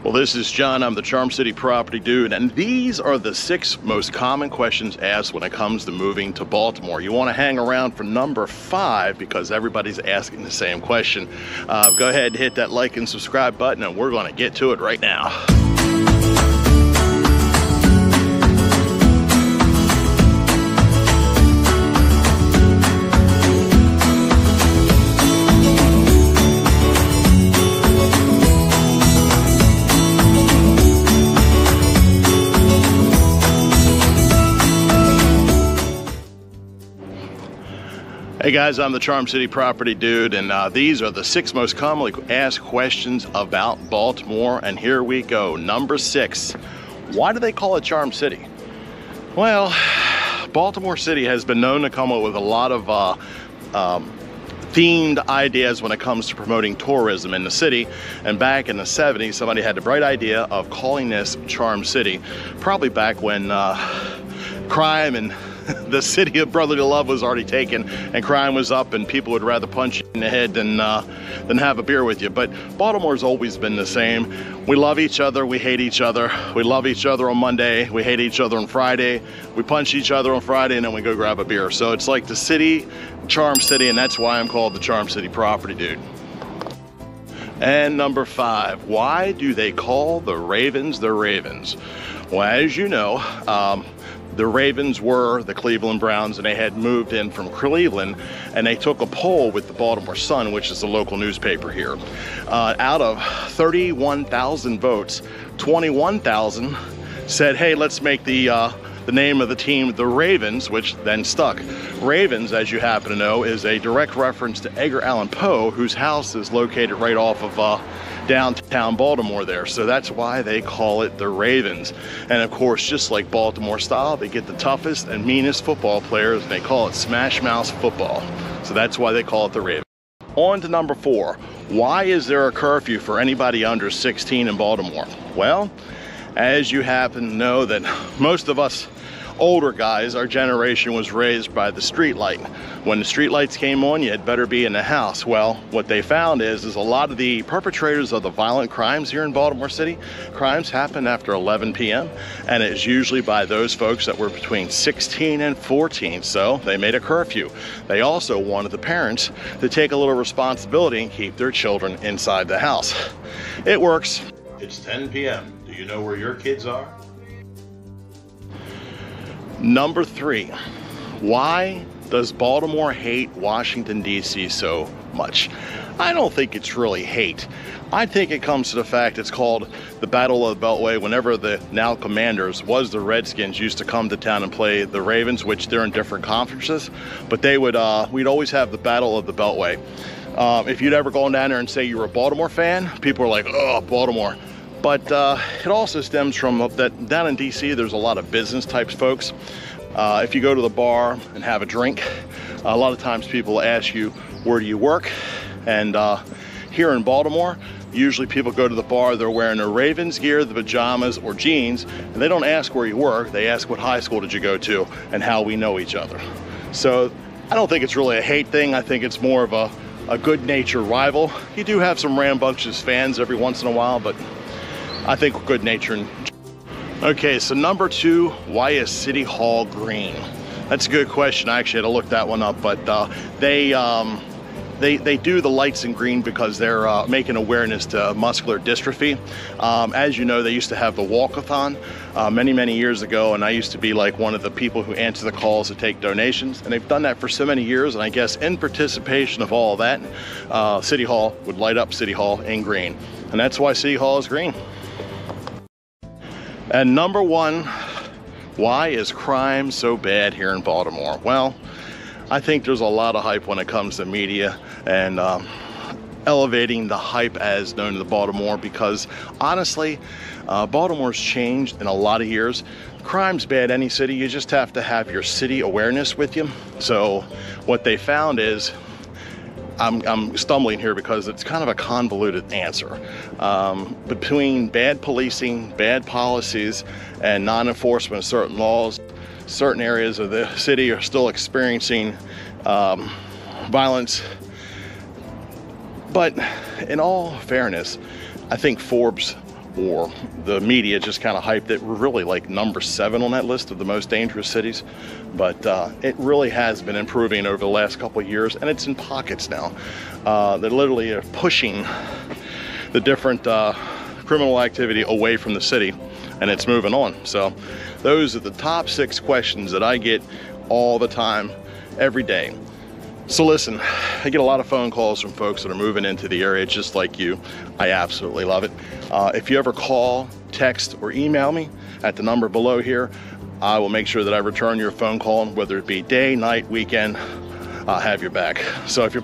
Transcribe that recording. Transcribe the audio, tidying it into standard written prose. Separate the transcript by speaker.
Speaker 1: Well, this is John. I'm the Charm City Property Dude, and these are the 6 most common questions asked when it comes to moving to Baltimore. You want to hang around for number 5 because everybody's asking the same question. Go ahead and hit that like and subscribe button, and we're going to get to it right now. Hey guys, I'm the Charm City Property Dude, and these are the 6 most commonly asked questions about Baltimore, and here we go. Number 6, why do they call it Charm City? Well, Baltimore City has been known to come up with a lot of themed ideas when it comes to promoting tourism in the city, and back in the 70s, somebody had the bright idea of calling this Charm City, probably back when crime and the city of brotherly love was already taken and crime was up and people would rather punch you in the head than have a beer with you. But Baltimore's always been the same. We love each other, we hate each other. We love each other on Monday, we hate each other on Friday. We punch each other on Friday and then we go grab a beer. So it's like the city, Charm City, and that's why I'm called the Charm City Property Dude. And number 5, why do they call the Ravens the Ravens? Well, as you know, the Ravens were the Cleveland Browns, and they had moved in from Cleveland, and they took a poll with the Baltimore Sun, which is the local newspaper here. Out of 31,000 votes, 21,000 said, hey, let's make the name of the team the Ravens, which then stuck. Ravens, as you happen to know, is a direct reference to Edgar Allan Poe, whose house is located right off of downtown Baltimore there. So that's why they call it the Ravens. And of course, just like Baltimore style, they get the toughest and meanest football players, and they call it Smash Mouth football. So that's why they call it the Ravens. On to number 4. Why is there a curfew for anybody under 16 in Baltimore? Well, as you happen to know, that most of us older guys, our generation was raised by the street light. When the street lights came on, you had better be in the house. Well, what they found is a lot of the perpetrators of the violent crimes here in Baltimore City, crimes happen after 11 p.m. and it's usually by those folks that were between 16 and 14. So they made a curfew. They also wanted the parents to take a little responsibility and keep their children inside the house. It works. It's 10 p.m. Do you know where your kids are? Number 3, why does Baltimore hate Washington, D.C. so much? I don't think it's really hate. I think it comes to the fact it's called the Battle of the Beltway. Whenever the now Commanders was the Redskins used to come to town and play the Ravens, which they're in different conferences, but they would we'd always have the Battle of the Beltway. If you'd ever gone down there and say you were a Baltimore fan, people were like, oh, Baltimore. But it also stems from that down in DC, there's a lot of business types folks. If you go to the bar and have a drink, a lot of times people ask you, where do you work? And here in Baltimore, usually people go to the bar, they're wearing their Ravens gear, the pajamas or jeans, and they don't ask where you work, they ask what high school did you go to and how we know each other. So I don't think it's really a hate thing. I think it's more of a good-natured rival. You do have some rambunctious fans every once in a while, but I think good nature. Okay, so number 2, why is City Hall green? That's a good question. I actually had to look that one up, but they do the lights in green because they're making awareness to muscular dystrophy. As you know, they used to have the walkathon many years ago, and I used to be like one of the people who answer the calls to take donations, and they've done that for so many years, and I guess in participation of all that, City Hall would light up City Hall in green, and that's why City Hall is green. And number 1, why is crime so bad here in Baltimore? Well, I think there's a lot of hype when it comes to media and elevating the hype as known to Baltimore, because honestly, Baltimore's changed in a lot of years. Crime's bad any city, you just have to have your city awareness with you. So what they found is, I'm stumbling here because it's kind of a convoluted answer. Between bad policing, bad policies, and non-enforcement of certain laws, certain areas of the city are still experiencing violence. But in all fairness, I think Forbes or the media just kind of hyped it. We're really like number 7 on that list of the most dangerous cities, but it really has been improving over the last couple of years, and it's in pockets now. They literally are pushing the different criminal activity away from the city, and it's moving on. So those are the top 6 questions that I get all the time, every day. So listen, I get a lot of phone calls from folks that are moving into the area just like you. I absolutely love it. If you ever call, text, or email me at the number below here, I will make sure that I return your phone call, whether it be day, night, weekend. I'll have your back. So if you're